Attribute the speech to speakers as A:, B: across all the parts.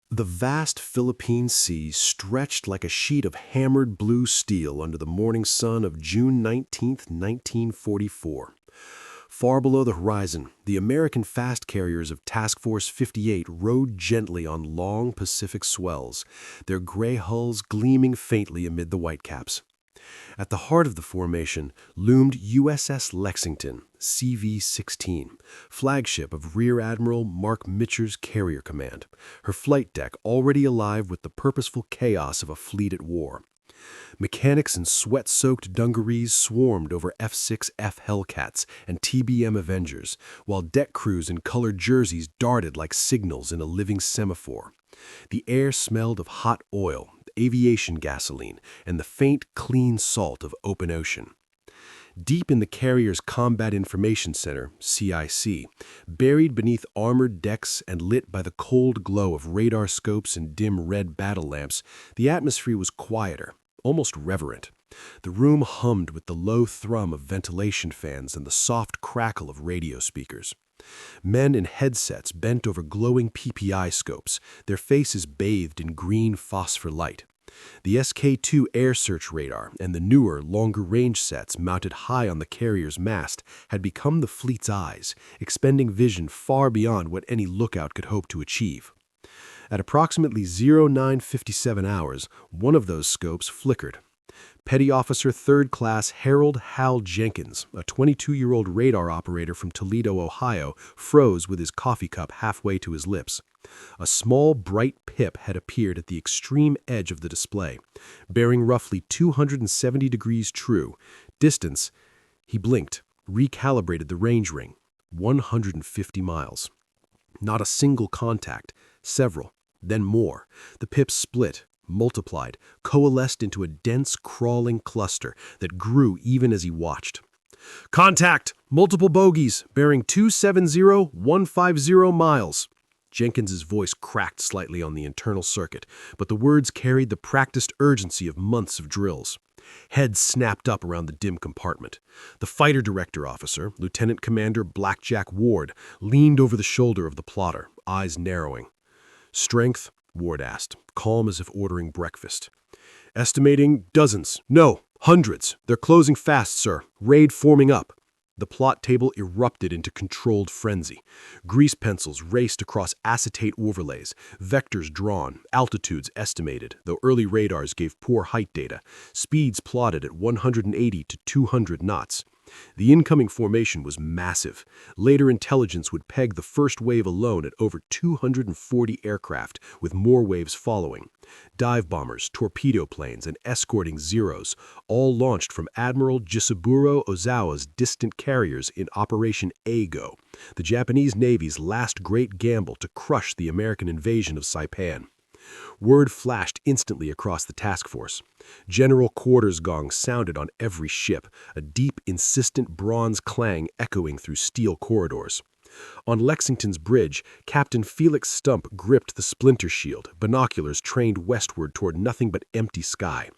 A: The vast Philippine Sea stretched like a sheet of hammered blue steel under the morning sun of June 19, 1944. Far below the horizon, the American fast carriers of Task Force 58 rode gently on long Pacific swells, their gray hulls gleaming faintly amid the whitecaps. At the heart of the formation loomed USS Lexington, CV-16, flagship of Rear Admiral Marc Mitscher's carrier command, her flight deck already alive with the purposeful chaos of a fleet at war. Mechanics in sweat-soaked dungarees swarmed over F-6F Hellcats and TBM Avengers, while deck crews in colored jerseys darted like signals in a living semaphore. The air smelled of hot oil, aviation gasoline, and the faint, clean salt of open ocean. Deep in the carrier's Combat Information Center, CIC, buried beneath armored decks and lit by the cold glow of radar scopes and dim red battle lamps, the atmosphere was quieter, almost reverent. The room hummed with the low thrum of ventilation fans and the soft crackle of radio speakers. Men in headsets bent over glowing PPI scopes, their faces bathed in green phosphor light. The SK-2 air search radar and the newer, longer-range sets mounted high on the carrier's mast had become the fleet's eyes, expending vision far beyond what any lookout could hope to achieve. At approximately 0957 hours, one of those scopes flickered. Petty Officer 3rd Class Harold Hal Jenkins, a 22-year-old radar operator from Toledo, Ohio, froze with his coffee cup halfway to his lips. A small, bright pip had appeared at the extreme edge of the display, bearing roughly 270 degrees true. Distance, he blinked, recalibrated the range ring, 150 miles. Not a single contact, several, then more. The pip split, multiplied, coalesced into a dense, crawling cluster that grew even as he watched. "Contact! Multiple bogies, bearing 270-150 miles." Jenkins's voice cracked slightly on the internal circuit, but the words carried the practiced urgency of months of drills. Heads snapped up around the dim compartment. The fighter director officer, Lieutenant Commander Blackjack Ward, leaned over the shoulder of the plotter, eyes narrowing. "Strength?" Ward asked, calm as if ordering breakfast. "Estimating dozens. No, hundreds. They're closing fast, sir. Raid forming up." The plot table erupted into controlled frenzy. Grease pencils raced across acetate overlays, vectors drawn, altitudes estimated, though early radars gave poor height data, speeds plotted at 180 to 200 knots. The incoming formation was massive. Later intelligence would peg the first wave alone at over 240 aircraft, with more waves following. Dive bombers, torpedo planes, and escorting Zeros, all launched from Admiral Jisaburo Ozawa's distant carriers in Operation A-Go, the Japanese Navy's last great gamble to crush the American invasion of Saipan. Word flashed instantly across the task force. General quarters gongs sounded on every ship, a deep, insistent bronze clang echoing through steel corridors. On Lexington's bridge, Captain Felix Stump gripped the splinter shield, binoculars trained westward toward nothing but empty sky.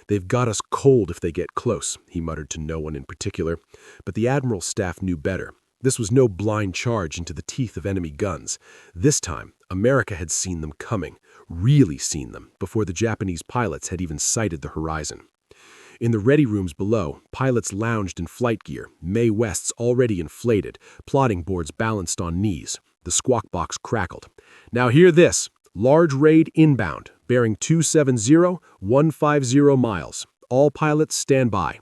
A: "They've got us cold if they get close," he muttered to no one in particular. But the Admiral's staff knew better. This was no blind charge into the teeth of enemy guns. This time, America had seen them coming, really seen them, before the Japanese pilots had even sighted the horizon. In the ready rooms below, pilots lounged in flight gear, Mae Wests already inflated, plotting boards balanced on knees. The squawk box crackled. "Now hear this. Large raid inbound, bearing 270-150 miles. All pilots stand by."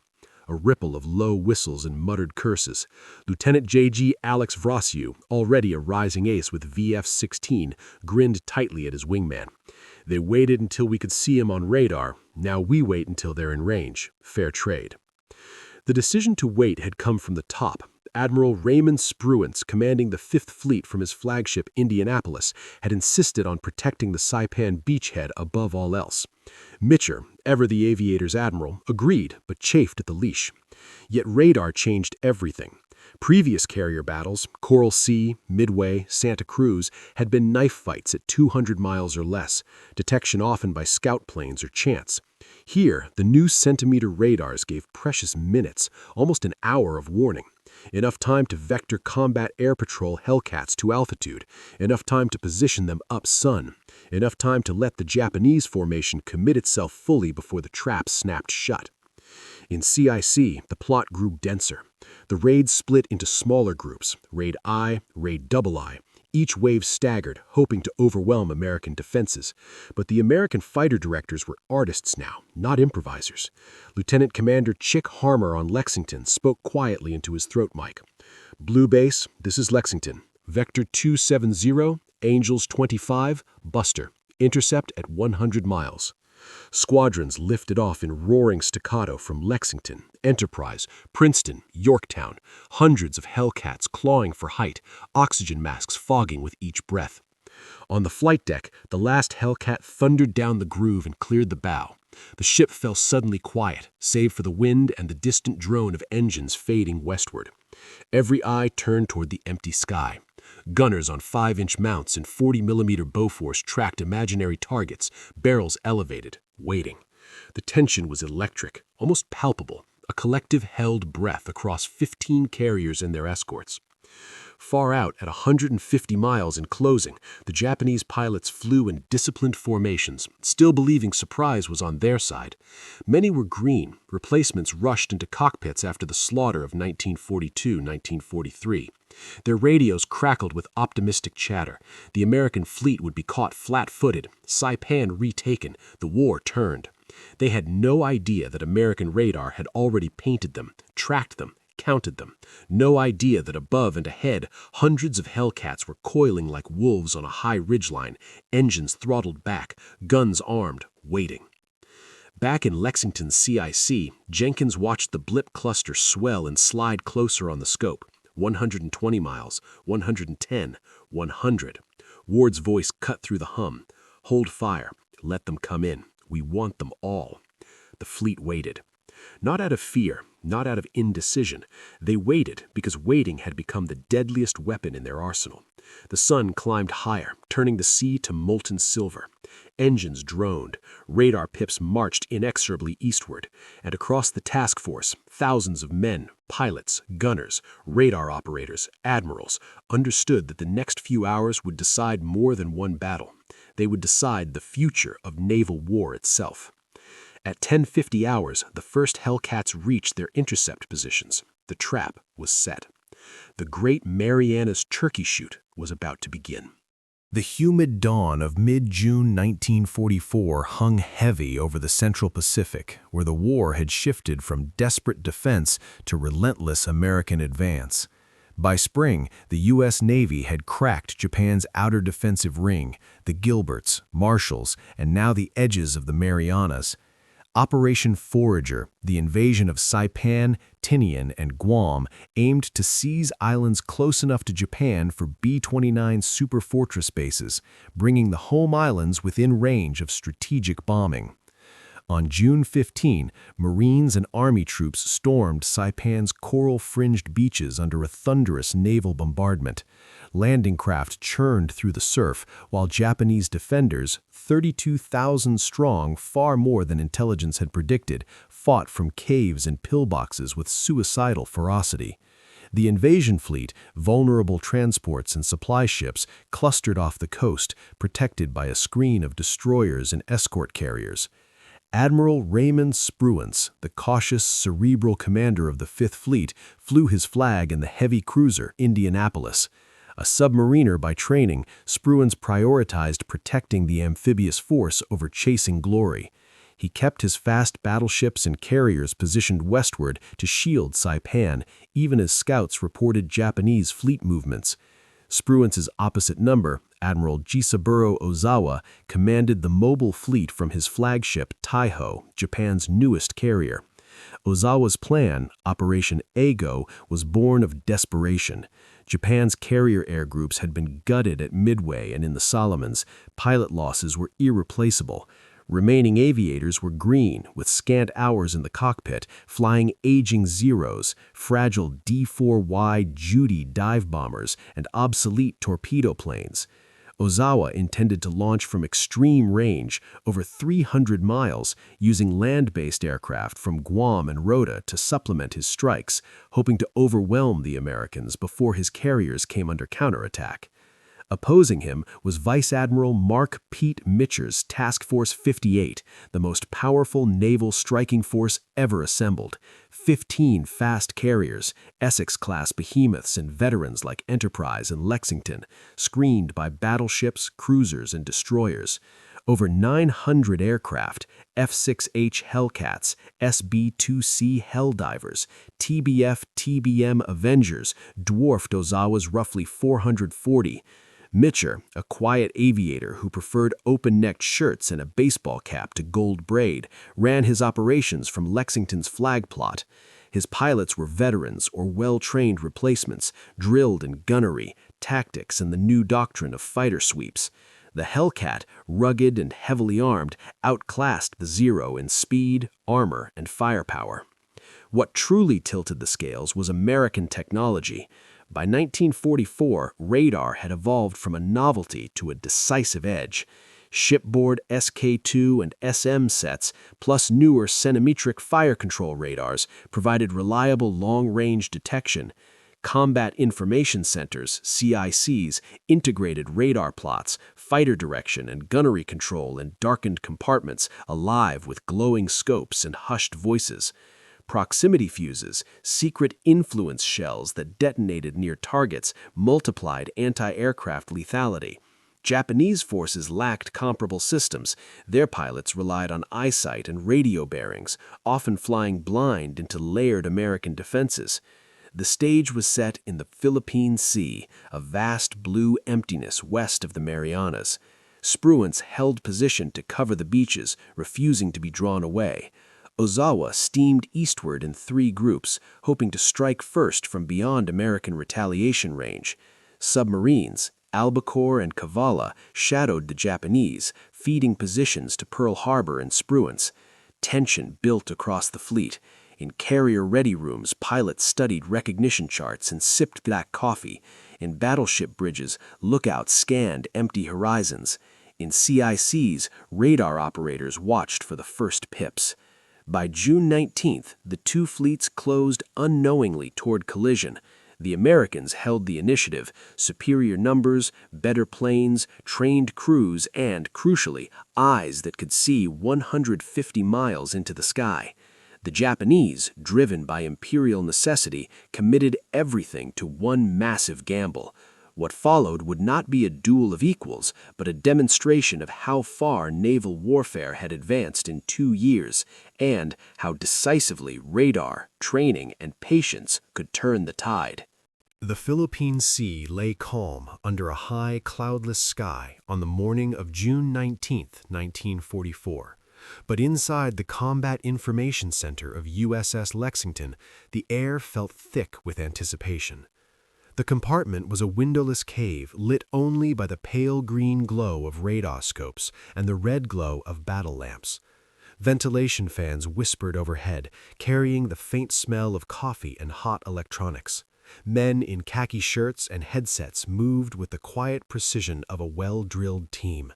A: A ripple of low whistles and muttered curses. Lieutenant J.G. Alex Vrasiu, already a rising ace with VF-16, grinned tightly at his wingman. "They waited until we could see him on radar. Now we wait until they're in range. Fair trade." The decision to wait had come from the top. Admiral Raymond Spruance, commanding the 5th Fleet from his flagship Indianapolis, had insisted on protecting the Saipan beachhead above all else. Mitscher, ever the aviator's admiral, agreed, but chafed at the leash. Yet radar changed everything. Previous carrier battles, Coral Sea, Midway, Santa Cruz, had been knife fights at 200 miles or less, detection often by scout planes or chance. Here, the new centimeter radars gave precious minutes, almost an hour of warning. Enough time to vector combat air patrol Hellcats to altitude, enough time to position them up-sun, enough time to let the Japanese formation commit itself fully before the trap snapped shut. In CIC, the plot grew denser. The raids split into smaller groups, Raid I, Raid II. Each wave staggered, hoping to overwhelm American defenses. But the American fighter directors were artists now, not improvisers. Lieutenant Commander Chick Harmer on Lexington spoke quietly into his throat mic. "Blue Base, this is Lexington. Vector 270, Angels 25, Buster. Intercept at 100 miles. Squadrons lifted off in roaring staccato from Lexington, Enterprise, Princeton, Yorktown, hundreds of Hellcats clawing for height, oxygen masks fogging with each breath. On the flight deck, the last Hellcat thundered down the groove and cleared the bow. The ship fell suddenly quiet, save for the wind and the distant drone of engines fading westward. Every eye turned toward the empty sky. Gunners on 5-inch mounts and 40mm Bofors tracked imaginary targets, barrels elevated, waiting. The tension was electric, almost palpable, a collective held breath across 15 carriers and their escorts. Far out at 150 miles in closing, the Japanese pilots flew in disciplined formations, still believing surprise was on their side. Many were green, replacements rushed into cockpits after the slaughter of 1942-1943. Their radios crackled with optimistic chatter. The American fleet would be caught flat-footed, Saipan retaken, the war turned. They had no idea that American radar had already painted them, tracked them, counted them. No idea that above and ahead, hundreds of Hellcats were coiling like wolves on a high ridgeline, engines throttled back, guns armed, waiting. Back in Lexington's CIC, Jenkins watched the blip cluster swell and slide closer on the scope. 120 miles, 110, 100. Ward's voice cut through the hum. "Hold fire. Let them come in. We want them all." The fleet waited. Not out of fear, not out of indecision. They waited because waiting had become the deadliest weapon in their arsenal. The sun climbed higher, turning the sea to molten silver. Engines droned, radar pips marched inexorably eastward, and across the task force, thousands of men, pilots, gunners, radar operators, admirals, understood that the next few hours would decide more than one battle. They would decide the future of naval war itself. At 10:50 hours, the first Hellcats reached their intercept positions. The trap was set. The great Marianas Turkey Shoot was about to begin.
B: The humid dawn of mid-June 1944 hung heavy over the Central Pacific, where the war had shifted from desperate defense to relentless American advance. By spring, the U.S. Navy had cracked Japan's outer defensive ring, the Gilberts, Marshalls, and now the edges of the Marianas. Operation Forager, the invasion of Saipan, Tinian, and Guam, aimed to seize islands close enough to Japan for B-29 super fortress bases, bringing the home islands within range of strategic bombing. On June 15, Marines and Army troops stormed Saipan's coral-fringed beaches under a thunderous naval bombardment. Landing craft churned through the surf, while Japanese defenders, 32,000 strong, far more than intelligence had predicted, fought from caves and pillboxes with suicidal ferocity. The invasion fleet, vulnerable transports and supply ships, clustered off the coast, protected by a screen of destroyers and escort carriers. Admiral Raymond Spruance, the cautious, cerebral commander of the Fifth Fleet, flew his flag in the heavy cruiser Indianapolis. A submariner by training, Spruance prioritized protecting the amphibious force over chasing glory. He kept his fast battleships and carriers positioned westward to shield Saipan, even as scouts reported Japanese fleet movements. Spruance's opposite number, Admiral Jisaburo Ozawa, commanded the mobile fleet from his flagship Taiho, Japan's newest carrier. Ozawa's plan, Operation Eigo, was born of desperation. Japan's carrier air groups had been gutted at Midway and in the Solomons. Pilot losses were irreplaceable.
A: Remaining aviators were green, with scant hours in the cockpit, flying aging Zeros, fragile D-4Y Judy dive bombers, and obsolete torpedo planes. Ozawa intended to launch from extreme range, over 300 miles, using land-based aircraft from Guam and Rota to supplement his strikes, hoping to overwhelm the Americans before his carriers came under counterattack. Opposing him was Vice Admiral Marc Mitscher's Task Force 58, the most powerful naval striking force ever assembled. 15 fast carriers, Essex-class behemoths and veterans like Enterprise and Lexington, screened by battleships, cruisers, and destroyers. Over 900 aircraft, F-6H Hellcats, SB-2C Helldivers, TBF-TBM Avengers dwarfed Ozawa's roughly 440. Mitscher, a quiet aviator who preferred open-necked shirts and a baseball cap to gold braid, ran his operations from Lexington's flag plot. His pilots were veterans or well-trained replacements, drilled in gunnery, tactics, and the new doctrine of fighter sweeps. The Hellcat, rugged and heavily armed, outclassed the Zero in speed, armor, and firepower. What truly tilted the scales was American technology. By 1944, radar had evolved from a novelty to a decisive edge. Shipboard SK-2 and SM sets, plus newer centimetric fire control radars, provided reliable long-range detection. Combat Information Centers, CICs, integrated radar plots, fighter direction and gunnery control in darkened compartments alive with glowing scopes and hushed voices. Proximity fuses, secret influence shells that detonated near targets, multiplied anti-aircraft lethality. Japanese forces lacked comparable systems. Their pilots relied on eyesight and radio bearings, often flying blind into layered American defenses. The stage was set in the Philippine Sea, a vast blue emptiness west of the Marianas. Spruance held position to cover the beaches, refusing to be drawn away. Ozawa steamed eastward in 3 groups, hoping to strike first from beyond American retaliation range. Submarines, Albacore and Kavala, shadowed the Japanese, feeding positions to Pearl Harbor and Spruance. Tension built across the fleet. In carrier-ready rooms, pilots studied recognition charts and sipped black coffee. In battleship bridges, lookouts scanned empty horizons. In CICs, radar operators watched for the first pips. By June 19th, the 2 fleets closed unknowingly toward collision. The Americans held the initiative, superior numbers, better planes, trained crews, and, crucially, eyes that could see 150 miles into the sky. The Japanese, driven by imperial necessity, committed everything to one massive gamble. What followed would not be a duel of equals, but a demonstration of how far naval warfare had advanced in 2 years, and how decisively radar, training, and patience could turn the tide.
B: The Philippine Sea lay calm under a high, cloudless sky on the morning of June 19, 1944. But inside the Combat Information Center of USS Lexington, the air felt thick with anticipation. The compartment was a windowless cave lit only by the pale green glow of radar scopes and the red glow of battle lamps. Ventilation fans whispered overhead, carrying the faint smell of coffee and hot electronics. Men in khaki shirts and headsets moved with the quiet precision of a well-drilled team.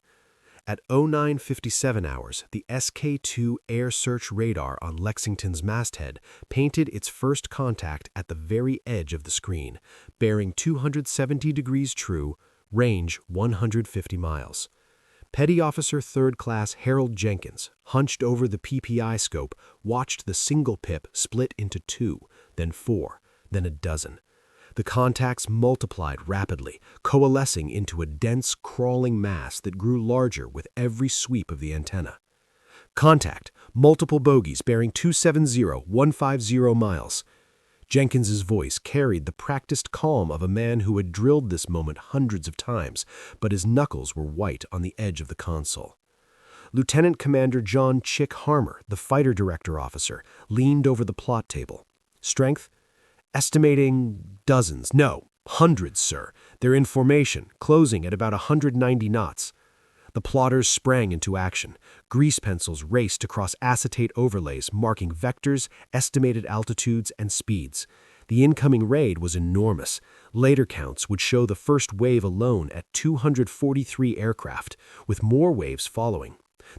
B: At 09:57 hours, the SK-2 air search radar on Lexington's masthead painted its first contact at the very edge of the screen, bearing 270 degrees true, range 150 miles. Petty Officer 3rd Class Harold Jenkins, hunched over the PPI scope, watched the single pip split into 2, then 4, then a dozen. The contacts multiplied rapidly, coalescing into a dense, crawling mass that grew larger with every sweep of the antenna. Contact, multiple bogies bearing 270-150 miles. Jenkins's voice carried the practiced calm of a man who had drilled this moment hundreds of times, but his knuckles were white on the edge of the console. Lieutenant Commander John Chick Harmer, the fighter director officer, leaned over the plot table. Strength? Estimating dozens, no, hundreds, sir. They're in formation, closing at about 190 knots.
A: The plotters sprang into action. Grease pencils raced across acetate overlays, marking vectors, estimated altitudes, and speeds. The incoming raid was enormous. Later counts would show the first wave alone at 243 aircraft, with more waves following.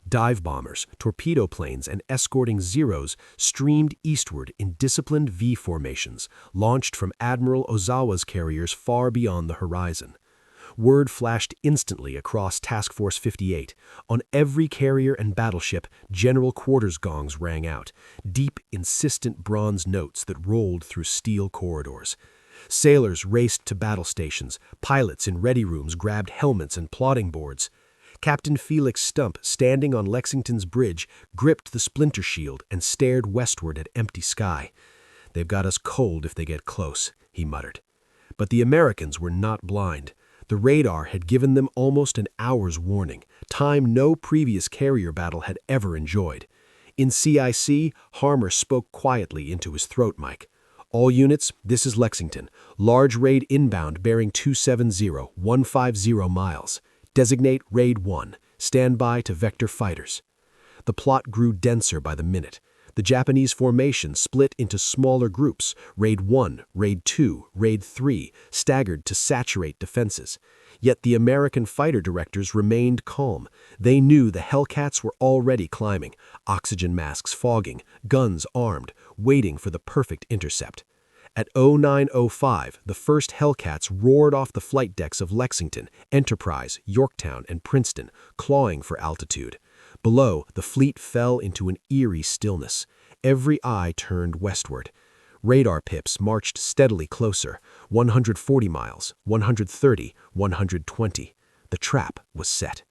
A: Dive bombers, torpedo planes, and escorting Zeros streamed eastward in disciplined V formations, launched from Admiral Ozawa's carriers far beyond the horizon. Word flashed instantly across Task Force 58. On every carrier and battleship, general quarters gongs rang out, deep, insistent bronze notes that rolled through steel corridors. Sailors raced to battle stations. Pilots in ready rooms grabbed helmets and plotting boards. Captain Felix Stump, standing on Lexington's bridge, gripped the splinter shield and stared westward at empty sky. "They've got us cold if they get close," he muttered. But the Americans were not blind. The radar had given them almost an hour's warning, time no previous carrier battle had ever enjoyed. In CIC, Harmer spoke quietly into his throat mic. "All units, this is Lexington. Large raid inbound bearing 270, 150 miles. Designate Raid 1. Stand by to vector fighters." The plot grew denser by the minute. The Japanese formation split into smaller groups. Raid 1, Raid 2, Raid 3 staggered to saturate defenses. Yet the American fighter directors remained calm. They knew the Hellcats were already climbing, oxygen masks fogging, guns armed, waiting for the perfect intercept. At 09:05, the first Hellcats roared off the flight decks of Lexington, Enterprise, Yorktown, and Princeton, clawing for altitude. Below, the fleet fell into an eerie stillness. Every eye turned westward. Radar pips marched steadily closer, 140 miles, 130, 120. The trap was set.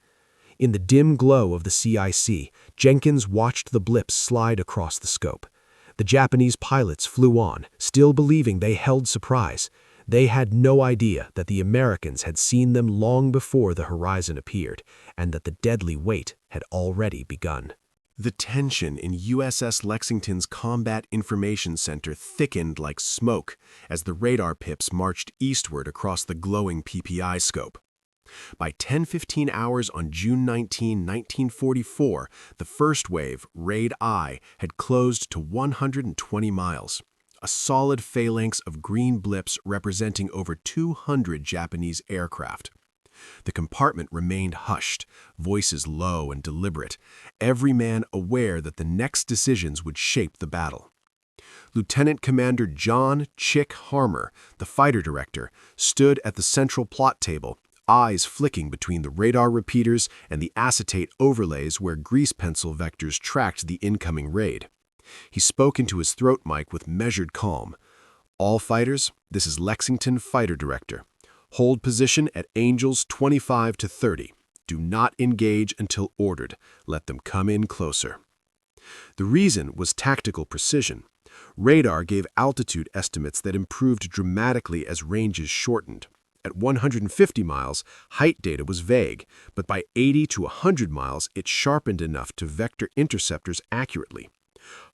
A: In the dim glow of the CIC, Jenkins watched the blips slide across the scope. The Japanese pilots flew on, still believing they held surprise. They had no idea that the Americans had seen them long before the horizon appeared, and that the deadly wait had already begun.
C: The tension in USS Lexington's Combat Information Center thickened like smoke as the radar pips marched eastward across the glowing PPI scope. By 10:15 hours on June 19, 1944, the first wave, Raid I, had closed to 120 miles, a solid phalanx of green blips representing over 200 Japanese aircraft. The compartment remained hushed, voices low and deliberate, every man aware that the next decisions would shape the battle. Lieutenant Commander John "Chick" Harmer, the fighter director, stood at the central plot table, eyes flicking between the radar repeaters and the acetate overlays where grease pencil vectors tracked the incoming raid. He spoke into his throat mic with measured calm. "All fighters, this is Lexington Fighter Director. Hold position at angels 25 to 30. Do not engage until ordered. Let them come in closer." The reason was tactical precision. Radar gave altitude estimates that improved dramatically as ranges shortened. At 150 miles, height data was vague, but by 80 to 100 miles, it sharpened enough to vector interceptors accurately.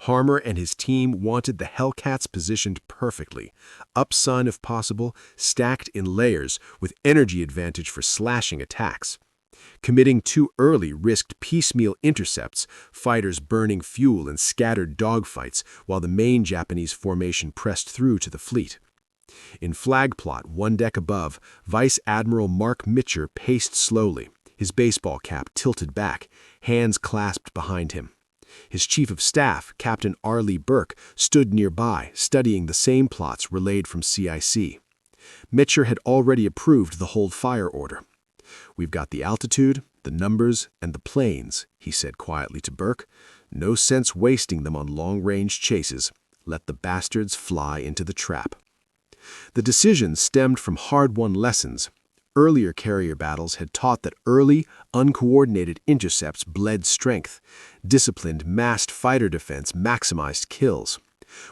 C: Harmer and his team wanted the Hellcats positioned perfectly, upsun if possible, stacked in layers with energy advantage for slashing attacks. Committing too early risked piecemeal intercepts, fighters burning fuel in scattered dogfights while the main Japanese formation pressed through to the fleet. In flag plot, one deck above, Vice Admiral Marc Mitscher paced slowly, his baseball cap tilted back, hands clasped behind him. His chief of staff, Captain R. Lee Burke, stood nearby, studying the same plots relayed from CIC. Mitscher had already approved the hold fire order. "We've got the altitude, the numbers, and the planes," he said quietly to Burke. "No sense wasting them on long-range chases. Let the bastards fly into the trap." The decision stemmed from hard-won lessons. Earlier carrier battles had taught that early, uncoordinated intercepts bled strength. Disciplined, massed fighter defense maximized kills.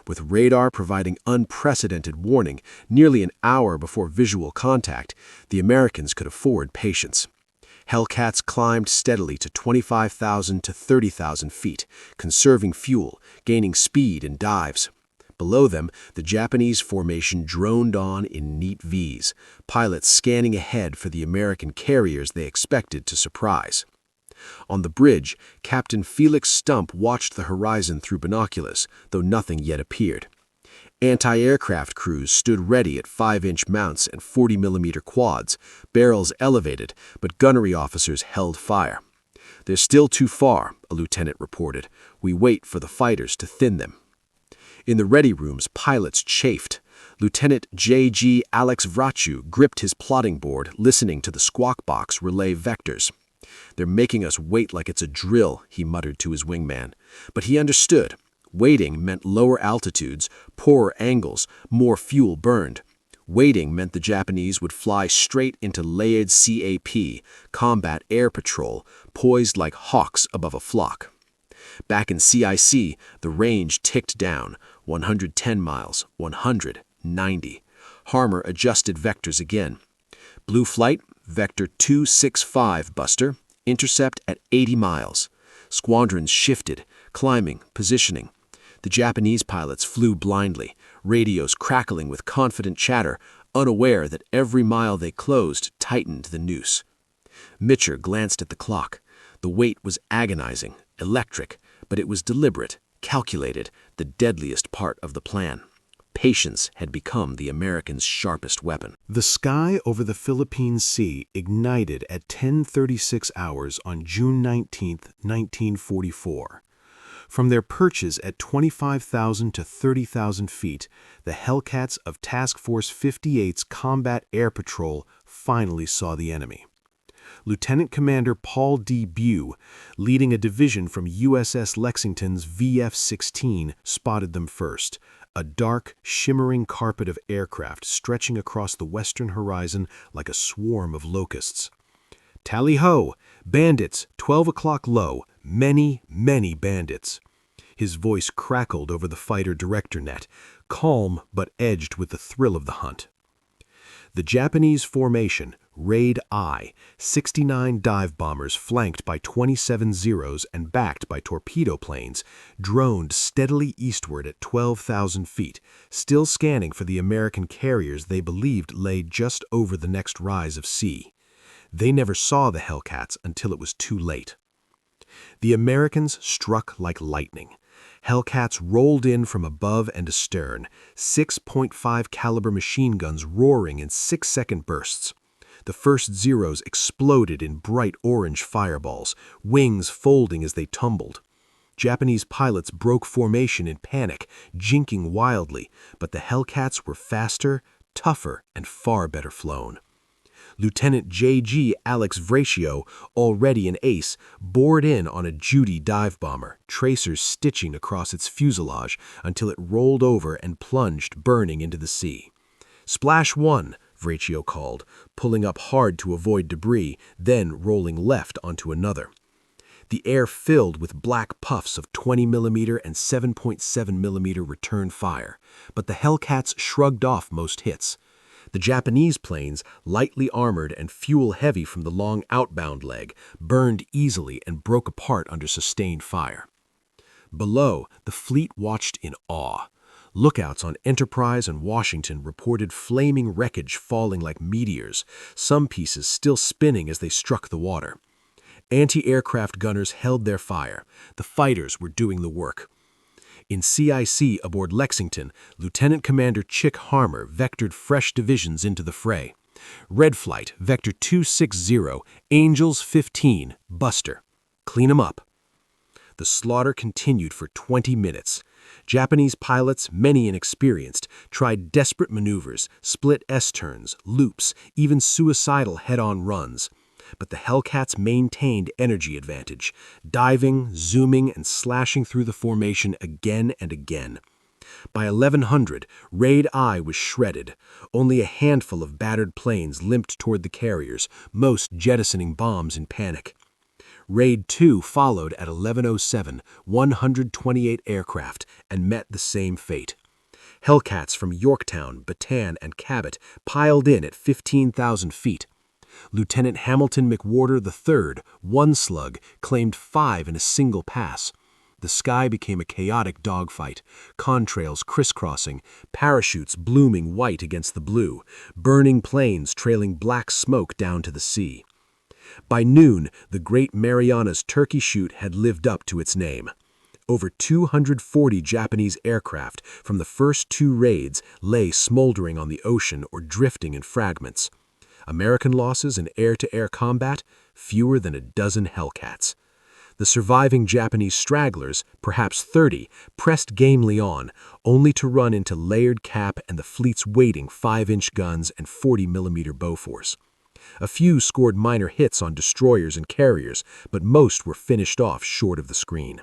C: With radar providing unprecedented warning nearly an hour before visual contact, the Americans could afford patience. Hellcats climbed steadily to 25,000 to 30,000 feet, conserving fuel, gaining speed in dives. Below them, the Japanese formation droned on in neat Vs, pilots scanning ahead for the American carriers they expected to surprise. On the bridge, Captain Felix Stump watched the horizon through binoculars, though nothing yet appeared. Anti-aircraft crews stood ready at 5-inch mounts and 40mm quads, barrels elevated, but gunnery officers held fire. "They're still too far," a lieutenant reported. "We wait for the fighters to thin them." In the ready rooms, pilots chafed. Lieutenant J.G. Alex Vrachu gripped his plotting board, listening to the squawk box relay vectors. "They're making us wait like it's a drill," he muttered to his wingman. But he understood. Waiting meant lower altitudes, poorer angles, more fuel burned. Waiting meant the Japanese would fly straight into layered CAP, combat air patrol, poised like hawks above a flock. Back in CIC, the range ticked down, 110 miles, 100, 90. Harmer adjusted vectors again. Blue flight, vector 265, Buster, intercept at 80 miles. Squadrons shifted, climbing, positioning. The Japanese pilots flew blindly, radios crackling with confident chatter, unaware that every mile they closed tightened the noose. Mitscher glanced at the clock. The wait was agonizing, electric, but it was deliberate, calculated, the deadliest part of the plan. Patience had become the Americans' sharpest weapon.
A: The sky over the Philippine Sea ignited at 10:36 hours on June 19, 1944. From their perches at 25,000 to 30,000 feet, the Hellcats of Task Force 58's Combat Air Patrol finally saw the enemy. Lieutenant Commander Paul D. Bew, leading a division from USS Lexington's VF-16, spotted them first, a dark, shimmering carpet of aircraft stretching across the western horizon like a swarm of locusts. "Tally-ho! Bandits, 12 o'clock low, many, many bandits." His voice crackled over the fighter director net, calm but edged with the thrill of the hunt. The Japanese formation, Raid I, 69 dive bombers flanked by 27 Zeros and backed by torpedo planes, droned steadily eastward at 12,000 feet, still scanning for the American carriers they believed lay just over the next rise of sea. They never saw the Hellcats until it was too late. The Americans struck like lightning. Hellcats rolled in from above and astern, 6.5 caliber machine guns roaring in 6-second bursts. The first Zeros exploded in bright orange fireballs, wings folding as they tumbled. Japanese pilots broke formation in panic, jinking wildly, but the Hellcats were faster, tougher, and far better flown. Lieutenant J.G. Alex Vrachu, already an ace, bored in on a Judy dive bomber, tracers stitching across its fuselage until it rolled over and plunged burning into the sea. "Splash one," Vrachu called, pulling up hard to avoid debris, then rolling left onto another. The air filled with black puffs of 20mm and 7.7mm return fire, but the Hellcats shrugged off most hits. The Japanese planes, lightly armored and fuel-heavy from the long outbound leg, burned easily and broke apart under sustained fire. Below, the fleet watched in awe. Lookouts on Enterprise and Washington reported flaming wreckage falling like meteors, some pieces still spinning as they struck the water. Anti-aircraft gunners held their fire. The fighters were doing the work. In CIC aboard Lexington, Lieutenant Commander Chick Harmer vectored fresh divisions into the fray. Red Flight, Vector 260, Angels 15, Buster. Clean 'em up. The slaughter continued for 20 minutes. Japanese pilots, many inexperienced, tried desperate maneuvers, split S-turns, loops, even suicidal head-on runs. But the Hellcats maintained energy advantage, diving, zooming, and slashing through the formation again and again. By 1100, Raid I was shredded. Only a handful of battered planes limped toward the carriers, most jettisoning bombs in panic. Raid II followed at 1107, 128 aircraft, and met the same fate. Hellcats from Yorktown, Bataan, and Cabot piled in at 15,000 feet. Lieutenant Hamilton McWhorter III, one slug, claimed 5 in a single pass. The sky became a chaotic dogfight, contrails crisscrossing, parachutes blooming white against the blue, burning planes trailing black smoke down to the sea. By noon, the great Marianas Turkey Shoot had lived up to its name. Over 240 Japanese aircraft from the first two raids lay smoldering on the ocean or drifting in fragments. American losses in air-to-air combat, fewer than a dozen Hellcats. The surviving Japanese stragglers, perhaps 30, pressed gamely on, only to run into layered cap and the fleet's waiting 5-inch guns and 40mm Bofors. A few scored minor hits on destroyers and carriers, but most were finished off short of the screen.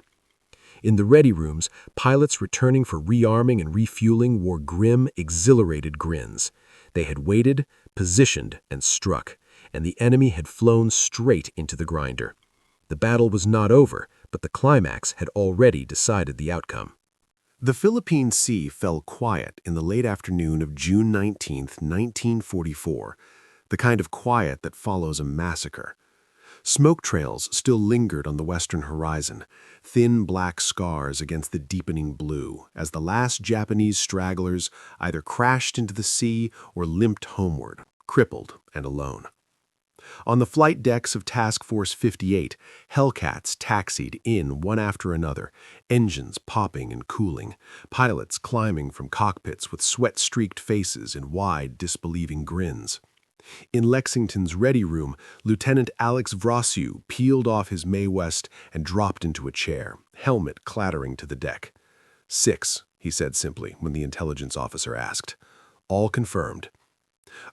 A: In the ready rooms, pilots returning for rearming and refueling wore grim, exhilarated grins. They had waited, positioned, and struck, and the enemy had flown straight into the grinder. The battle was not over, but the climax had already decided the outcome.
C: The Philippine Sea fell quiet in the late afternoon of June 19, 1944, the kind of quiet that follows a massacre. Smoke trails still lingered on the western horizon, thin black scars against the deepening blue, as the last Japanese stragglers either crashed into the sea or limped homeward, crippled and alone. On the flight decks of Task Force 58, Hellcats taxied in one after another, engines popping and cooling, pilots climbing from cockpits with sweat-streaked faces and wide, disbelieving grins. In Lexington's ready room, Lieutenant Alex Vrasiu peeled off his Mae West and dropped into a chair, helmet clattering to the deck. 6, he said simply when the intelligence officer asked. All confirmed.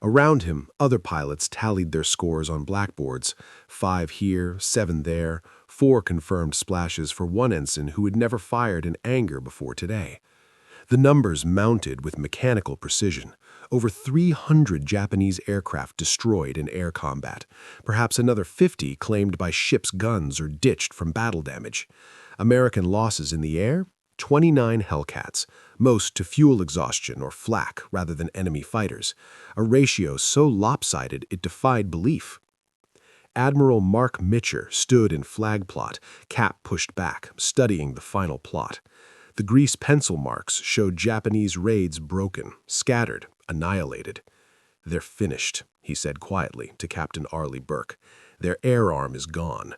C: Around him, other pilots tallied their scores on blackboards. 5 here, 7 there, 4 confirmed splashes for one ensign who had never fired in anger before today. The numbers mounted with mechanical precision. Over 300 Japanese aircraft destroyed in air combat, perhaps another 50 claimed by ships' guns or ditched from battle damage. American losses in the air? 29 Hellcats, most to fuel exhaustion or flak rather than enemy fighters, a ratio so lopsided it defied belief. Admiral Marc Mitscher stood in flag plot, cap pushed back, studying the final plot. The grease pencil marks showed Japanese raids broken, scattered, annihilated. "They're finished," he said quietly to Captain Arleigh Burke. "Their air arm is gone."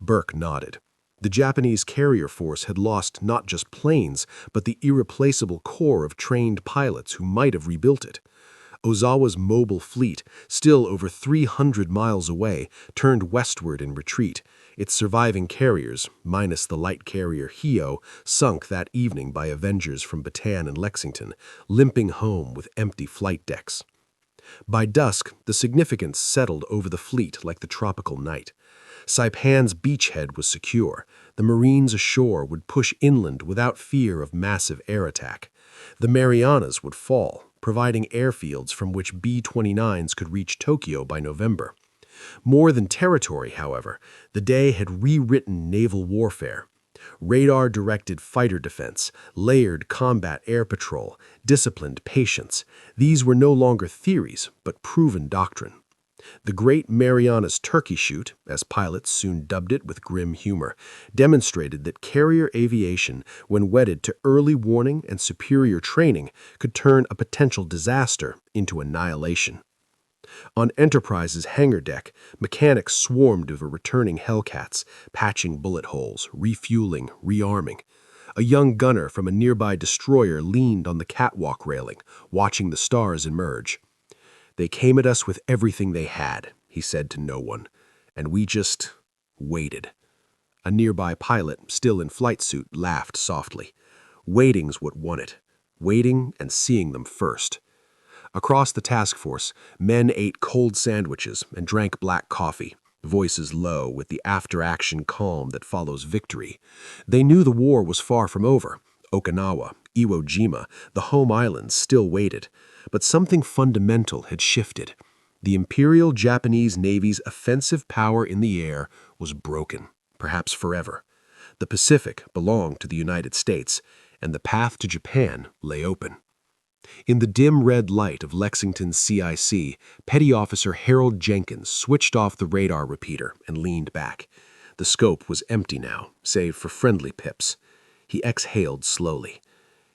C: Burke nodded. The Japanese carrier force had lost not just planes, but the irreplaceable core of trained pilots who might have rebuilt it. Ozawa's mobile fleet, still over 300 miles away, turned westward in retreat. Its surviving carriers, minus the light carrier Hio, sunk that evening by Avengers from Bataan and Lexington, limping home with empty flight decks. By dusk, the significance settled over the fleet like the tropical night. Saipan's beachhead was secure. The Marines ashore would push inland without fear of massive air attack. The Marianas would fall, providing airfields from which B-29s could reach Tokyo by November. More than territory, however, the day had rewritten naval warfare. Radar-directed fighter defense, layered combat air patrol, disciplined patience. These were no longer theories, but proven doctrine. The Great Marianas Turkey Shoot, as pilots soon dubbed it with grim humor, demonstrated that carrier aviation, when wedded to early warning and superior training, could turn a potential disaster into annihilation. On Enterprise's hangar deck, mechanics swarmed over returning Hellcats, patching bullet holes, refueling, rearming. A young gunner from a nearby destroyer leaned on the catwalk railing, watching the stars emerge. "They came at us with everything they had," he said to no one, "and we just waited." A nearby pilot, still in flight suit, laughed softly. Waiting's what won it. Waiting and seeing them first. Across the task force, men ate cold sandwiches and drank black coffee, voices low with the after-action calm that follows victory. They knew the war was far from over. Okinawa, Iwo Jima, the home islands still waited. But something fundamental had shifted. The Imperial Japanese Navy's offensive power in the air was broken, perhaps forever. The Pacific belonged to the United States, and the path to Japan lay open. In the dim red light of Lexington's CIC, Petty Officer Harold Jenkins switched off the radar repeater and leaned back. The scope was empty now, save for friendly pips. He exhaled slowly.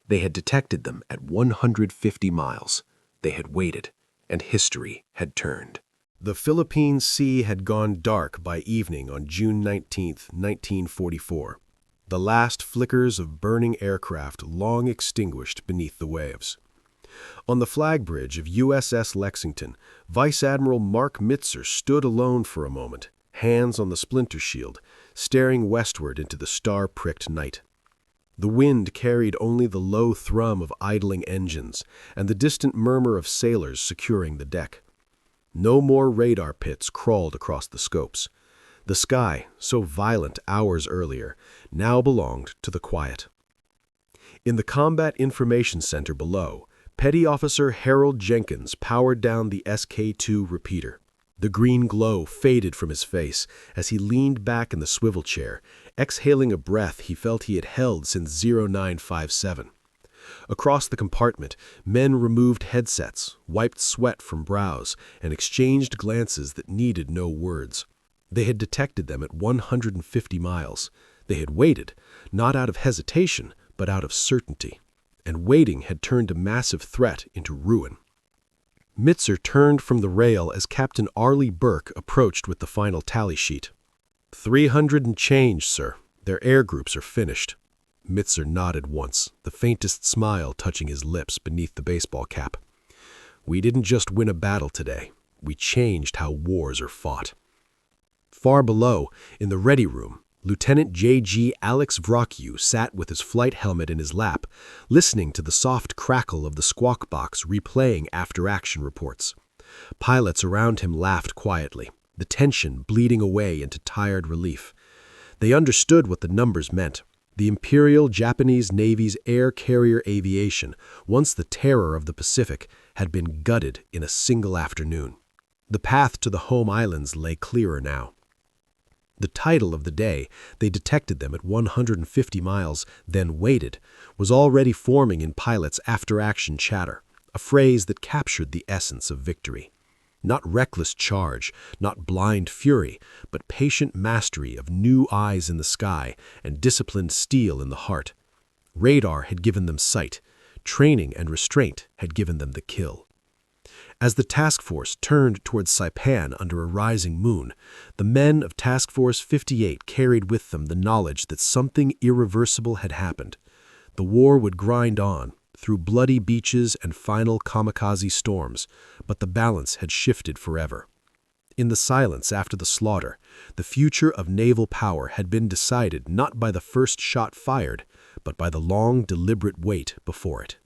C: They had detected them at 150 miles. They had waited, and history had turned.
A: The Philippine Sea had gone dark by evening on June 19, 1944, the last flickers of burning aircraft long extinguished beneath the waves. On the flag bridge of USS Lexington, Vice Admiral Marc Mitscher stood alone for a moment, hands on the splinter shield, staring westward into the star-pricked night. The wind carried only the low thrum of idling engines and the distant murmur of sailors securing the deck. No more radar pits crawled across the scopes. The sky, so violent hours earlier, now belonged to the quiet. In the Combat Information Center below, Petty Officer Harold Jenkins powered down the SK-2 repeater. The green glow faded from his face as he leaned back in the swivel chair, exhaling a breath he felt he had held since 0957. Across the compartment, men removed headsets, wiped sweat from brows, and exchanged glances that needed no words. They had detected them at 150 miles. They had waited, not out of hesitation, but out of certainty. And waiting had turned a massive threat into ruin. Mitscher turned from the rail as Captain Arleigh Burke approached with the final tally sheet. 300 and change, sir. Their air groups are finished. Mitscher nodded once, the faintest smile touching his lips beneath the baseball cap. We didn't just win a battle today. We changed how wars are fought. Far below, in the ready room, Lieutenant J.G. Alex Vrockiu sat with his flight helmet in his lap, listening to the soft crackle of the squawk box replaying after-action reports. Pilots around him laughed quietly, the tension bleeding away into tired relief. They understood what the numbers meant. The Imperial Japanese Navy's air carrier aviation, once the terror of the Pacific, had been gutted in a single afternoon. The path to the home islands lay clearer now. The title of the day, they detected them at 150 miles, then waited, was already forming in pilots' after-action chatter, a phrase that captured the essence of victory. Not reckless charge, not blind fury, but patient mastery of new eyes in the sky and disciplined steel in the heart. Radar had given them sight. Training and restraint had given them the kill. As the task force turned towards Saipan under a rising moon, the men of Task Force 58 carried with them the knowledge that something irreversible had happened. The war would grind on, through bloody beaches and final kamikaze storms, but the balance had shifted forever. In the silence after the slaughter, the future of naval power had been decided not by the first shot fired, but by the long, deliberate wait before it.